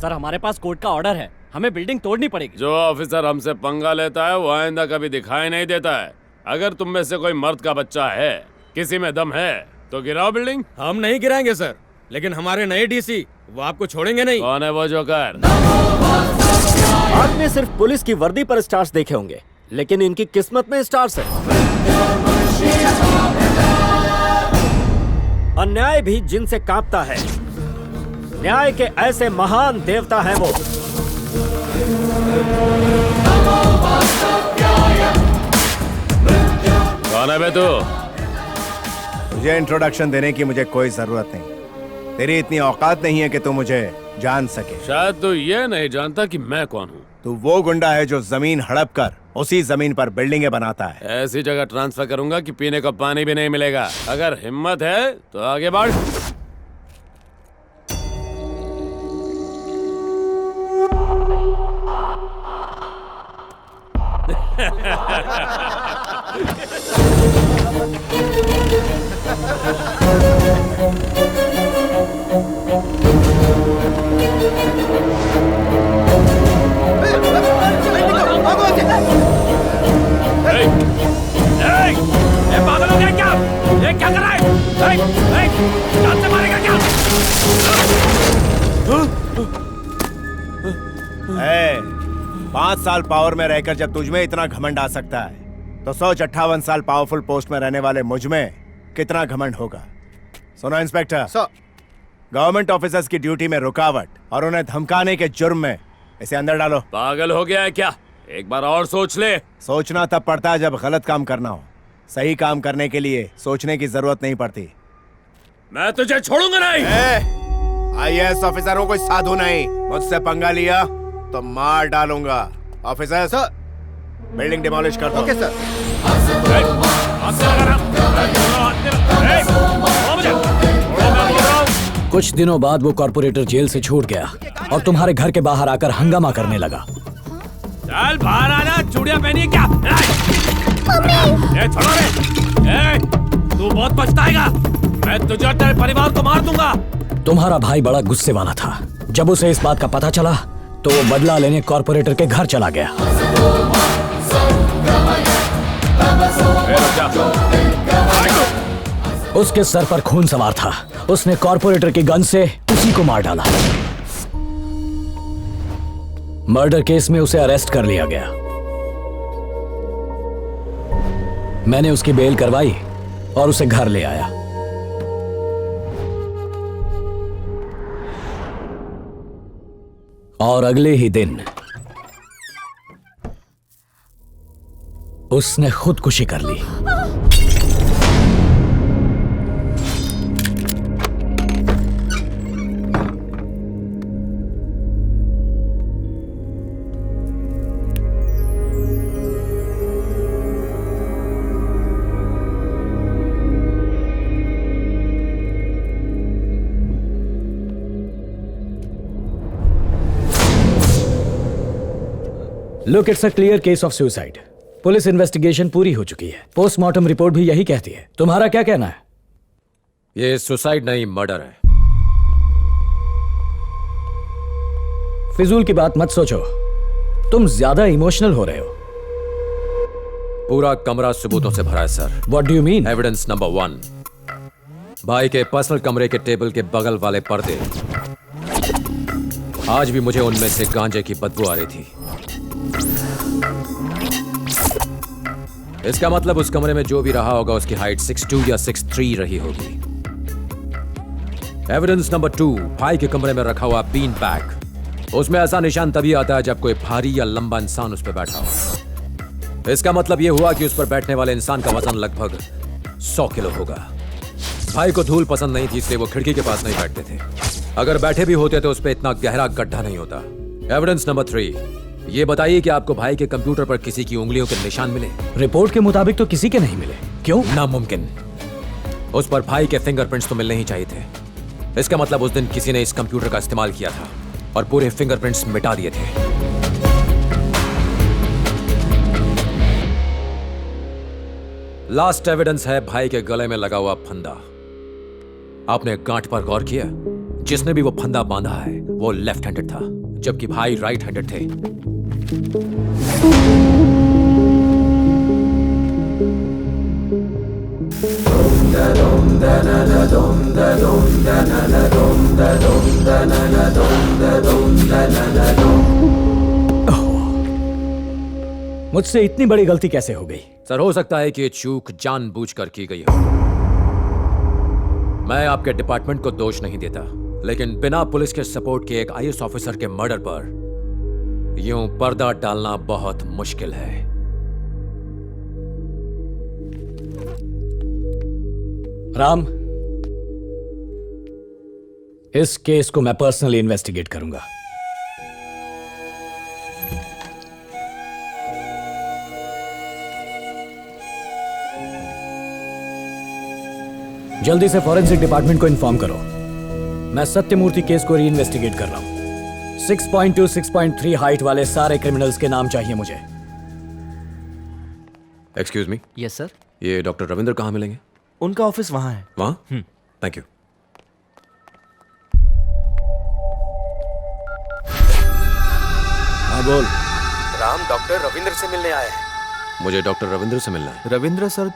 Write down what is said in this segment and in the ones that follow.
Sir हमारे पास court का order है, हमें बिल्डिंग तोड़नी पड़ेगी। जो ऑफिसर हमसे पंगा लेता है वो आइंदा कभी दिखाई नहीं देता है। अगर तुम में से कोई मर्द का बच्चा है, किसी में दम है तो गिराओ बिल्डिंग। हम नहीं गिराएंगे सर, लेकिन हमारे नए डीसी वो आपको छोड़ेंगे नहीं। कौन है वो जोकर? आपने सिर्फ पुलिस की वर्दी पर स्टार्स देखे होंगे, लेकिन इनकी किस्मत में स्टार्स है। अन्याय भी जिनसे कांपता है, न्याय के ऐसे महान देवता हैं वो। कौन है बे तू? तुझे इंट्रोडक्शन देने की मुझे कोई जरूरत नहीं। तेरी इतनी औकात नहीं है कि तू मुझे जान सके। शायद तू ये नहीं जानता कि मैं कौन हूँ। तू वो गुंडा है जो जमीन हड़प कर उसी जमीन पर बिल्डिंगें बनाता है। ऐसी जगह ट्रांसफर करूंगा कि पीने का पानी भी नहीं मिलेगा। अगर हिम्मत है तो आगे बढ़। पागल हो गया क्या? ये क्या कर रहा है? जान से मारेगा क्या? 5 साल पावर में रहकर जब तुझमें इतना घमंड आ सकता है तो 158 साल पावरफुल पोस्ट में रहने वाले मुझ में कितना घमंड होगा। सुनो इंस्पेक्टर सर, गवर्नमेंट ऑफिसर्स की ड्यूटी में रुकावट और उन्हें धमकाने के जुर्म में इसे अंदर डालो। पागल हो गया है क्या? एक बार और सोच ले। सोचना तब पड़ता है जब गलत काम करना हो। सही काम करने के लिए सोचने की जरूरत नहीं पड़ती। मैं तुझे छोड़ूंगा नहीं। IAS ऑफिसर हूँ, कोई साधु नहीं। मुझसे पंगा लिया तो मार डालूंगा। ऑफिसर सर, बिल्डिंग डिमोलिश कर दो। Okay sir. कुछ दिनों बाद वो कॉर्पोरेटर जेल से छूट गया और तुम्हारे घर के बाहर आकर हंगामा करने लगा। चल बाहर आना, चूड़ियां पहनी क्या? छोड़ो रे। तू बहुत पछताएगा। मैं तुझे और तेरे परिवार को मार दूंगा। तुम्हारा भाई बड़ा गुस्से वाला था। जब उसे इस बात का पता चला तो वो बदला लेने कॉर्पोरेटर के घर चला गया। उसके सर पर खून सवार था। उसने कॉर्पोरेटर की गन से उसी को मार डाला। मर्डर केस में उसे अरेस्ट कर लिया गया। मैंने उसकी बेल करवाई और उसे घर ले आया। और अगले ही दिन उसने खुदकुशी कर ली। Look, it's a clear case of suicide. Police investigation पूरी हो चुकी है। पोस्टमार्टम रिपोर्ट भी यही कहती है। तुम्हारा क्या कहना है? ये सुसाइड नहीं, मर्डर है। फिजूल की बात मत सोचो, तुम ज्यादा इमोशनल हो रहे हो। पूरा कमरा सबूतों से भरा है sir. What do you mean? Evidence number 1, भाई के पर्सनल कमरे के टेबल के बगल वाले पर्दे। आज भी मुझे उनमें से गांजे की बदबू आ रही थी। इसका मतलब उस कमरे में जो भी रहा होगा उसकी हाइट 6'2" या 6'3" रही होगी। एविडेंस नंबर 2, भाई के कमरे में रखा हुआ बीन बैग। उसमें ऐसा निशान तभी आता है जब कोई भारी या लंबा इंसान उस पर बैठा हो। इसका मतलब यह हुआ कि उस पर बैठने वाले इंसान का वजन लगभग 100 किलो होगा। भाई को धूल पसंद नहीं थी, इसलिए वो खिड़की के पास नहीं बैठते थे। अगर बैठे भी होते तो उस पर इतना गहरा गड्ढा नहीं होता। एविडेंस नंबर 3, ये बताइए कि आपको भाई के कंप्यूटर पर किसी की उंगलियों के निशान मिले? रिपोर्ट के मुताबिक तो किसी के नहीं मिले। क्यों? नामुमकिन। उस पर भाई के फिंगरप्रिंट्स तो मिलने ही चाहिए थे। इसका मतलब उस दिन किसी ने इस कंप्यूटर का इस्तेमाल किया था और पूरे फिंगरप्रिंट्स मिटा दिए थे। लास्ट एविडेंस है भाई के गले में लगा हुआ फंदा। आपने गांठ पर गौर किया? जिसने भी वो फंदा बांधा है वो लेफ्ट हैंडेड था, जबकि भाई राइट हैंडेड थे। मुझसे इतनी बड़ी गलती कैसे हो गई? सर, हो सकता है कि ये चूक जानबूझकर की गई हो। मैं आपके डिपार्टमेंट को दोष नहीं देता, लेकिन बिना पुलिस के सपोर्ट के एक आईएएस ऑफिसर के मर्डर पर यूं पर्दा डालना बहुत मुश्किल है। राम, इस केस को मैं पर्सनली इन्वेस्टिगेट करूंगा। जल्दी से फॉरेंसिक डिपार्टमेंट को इन्फॉर्म करो। मैं सत्यमूर्ति केस को री इन्वेस्टिगेट कर रहा हूं। 6.2, 6.3 हाइट वाले सारे क्रिमिनल्स के नाम चाहिए मुझे। Excuse me. Yes sir. ये डॉक्टर रविंद्र कहाँ मिलेंगे? उनका ऑफिस वहां है। वहाँ? Thank you. हाँ बोल। राम डॉक्टर रविंद्र से मिलने आए हैं। मुझे डॉक्टर रविंद्र से मिलना है। रविंद्र सर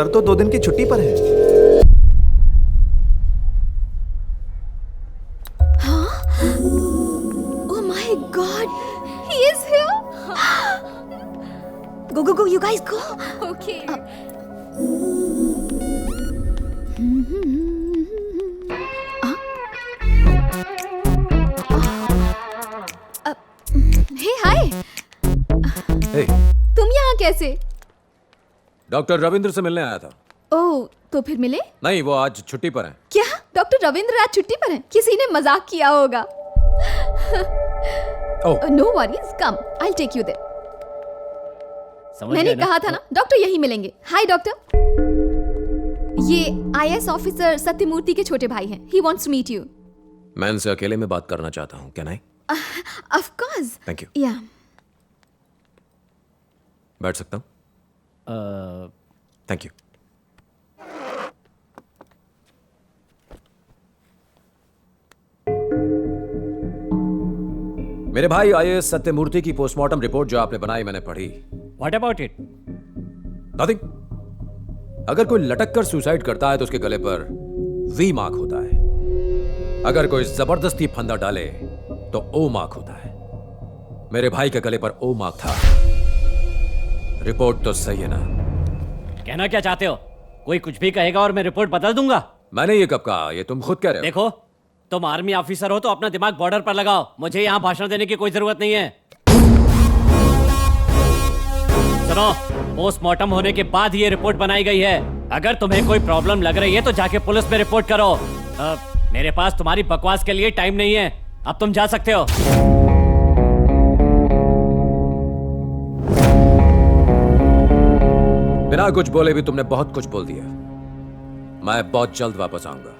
तो 2 दिन की छुट्टी पर है। Oh my God, he is here. Go, you guys go. Okay. Hey, hi. Hey, तुम यहाँ कैसे? डॉक्टर रविंद्र से मिलने आया था। ओह, तो फिर मिले? नहीं, वो आज छुट्टी पर हैं। क्या डॉक्टर रविंद्र आज छुट्टी पर हैं? किसी ने मजाक किया होगा। No worries, come, I will take you there. मैंने कहा था ना डॉक्टर यही मिलेंगे। हाय डॉक्टर, ये आईएएस ऑफिसर सत्यमूर्ति के छोटे भाई हैं। He wants to meet you. मैं इनसे अकेले में बात करना चाहता हूँ। Can I? Of course. Thank you. या बैठ सकता हूँ? Thank you. मेरे भाई आईएएस सत्यमूर्ति की पोस्टमार्टम रिपोर्ट जो आपने बनाई मैंने पढ़ी। What about it? नथिंग। अगर कोई लटक कर सुसाइड करता है तो उसके गले पर वी मार्क होता है। अगर कोई जबरदस्ती फंदा डाले तो ओ मार्क होता है। मेरे भाई के गले पर ओ मार्क था। रिपोर्ट तो सही है ना? कहना क्या चाहते हो? कोई कुछ भी कहेगा और मैं रिपोर्ट बदल दूंगा। मैंने ये कब कहा? ये तुम खुद कह रहे हो। देखो, तुम आर्मी ऑफिसर हो तो अपना दिमाग बॉर्डर पर लगाओ। मुझे यहाँ भाषण देने की कोई जरूरत नहीं है। सुनो, पोस्टमार्टम होने के बाद ये रिपोर्ट बनाई गई है। अगर तुम्हें कोई प्रॉब्लम लग रही है तो जाके पुलिस में रिपोर्ट करो। मेरे पास तुम्हारी बकवास के लिए टाइम नहीं है। अब तुम जा सकते हो। बिना कुछ बोले भी तुमने बहुत कुछ बोल दिया। मैं बहुत जल्द वापस आऊंगा।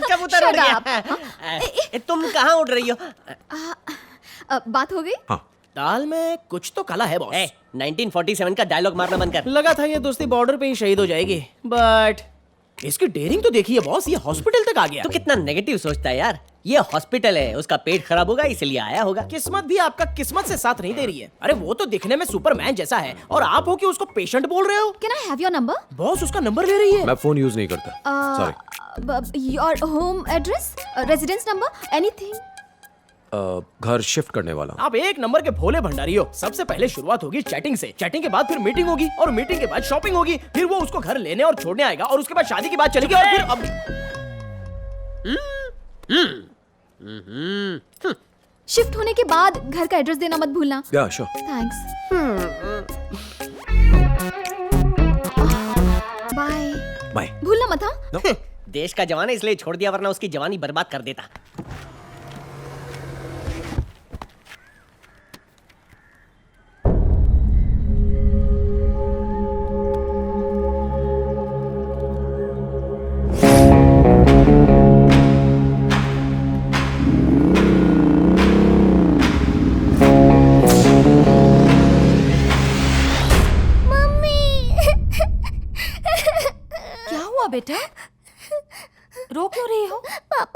कबूतर उड़ गया। तुम कहाँ उड़ रही हो? बात हो गई? हाँ। दाल में कुछ तो काला है बॉस। 1947 का डायलॉग मारना बंद कर। लगा था ये दोस्ती बॉर्डर पे ही शहीद हो जाएगी, बट इसकी डेयरिंग तो देखिए बॉस, ये हॉस्पिटल तक आ गया। तू कितना नेगेटिव सोचता है यार। ये हॉस्पिटल है, उसका पेट खराब होगा इसलिए आया होगा। किस्मत भी आपका किस्मत से साथ नहीं दे रही है। अरे वो तो दिखने में सुपरमैन जैसा है और आप हो कि उसको पेशेंट बोल रहे हो। Can I have your number? Boss उसका नंबर ले रही है। मैं फोन यूज नहीं करता। Sorry. Your home address, residence number, anything? घर शिफ्ट करने वाला हूं। आप एक नंबर के भोले भंडारी हो। सबसे पहले शुरुआत होगी चैटिंग से, चैटिंग के बाद फिर मीटिंग होगी और मीटिंग के बाद शॉपिंग होगी, फिर वो उसको घर लेने और छोड़ने आएगा और उसके बाद शादी की बात चलेगी और फिर अब शिफ्ट होने के बाद घर का एड्रेस देना मत भूलना। या श्योर। थैंक्स। बाय। बाय। भूलना मत। हाँ, देश का जवान है इसलिए छोड़ दिया, वरना उसकी जवानी बर्बाद कर देता।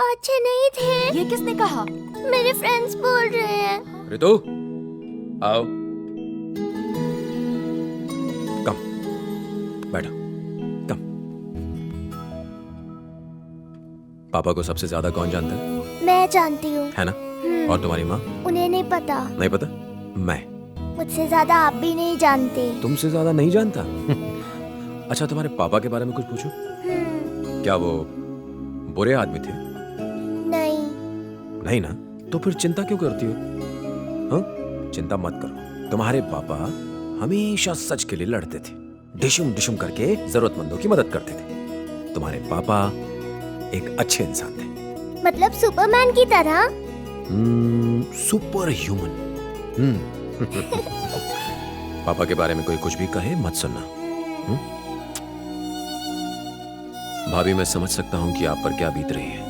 पापा अच्छे नहीं थे। ये किसने कहा? मेरे फ्रेंड्स बोल रहे हैं। ऋतु आओ, कम बैठो, कम। पापा को सबसे ज्यादा कौन जानता है? मैं जानती हूँ। है ना? और तुम्हारी माँ? उन्हें नहीं पता। नहीं पता? मैं मुझसे ज्यादा आप भी नहीं जानते। तुमसे ज्यादा नहीं जानता? अच्छा, तुम्हारे पापा के बारे में कुछ पूछूं? क्या वो बुरे आदमी थे? नहीं। नहीं ना? तो फिर चिंता क्यों करती हो? हाँ? चिंता मत करो, तुम्हारे पापा हमेशा सच के लिए लड़ते थे, डिशुम डिशुम करके जरूरतमंदों की मदद करते थे। तुम्हारे पापा एक अच्छे इंसान थे। मतलब सुपरमैन की तरह? Super human. पापा के बारे में कोई कुछ भी कहे मत सुनना। भाभी, मैं समझ सकता हूं कि आप पर क्या बीत रही है,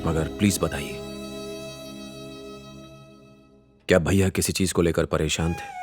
मगर प्लीज बताइए, क्या भैया किसी चीज को लेकर परेशान थे?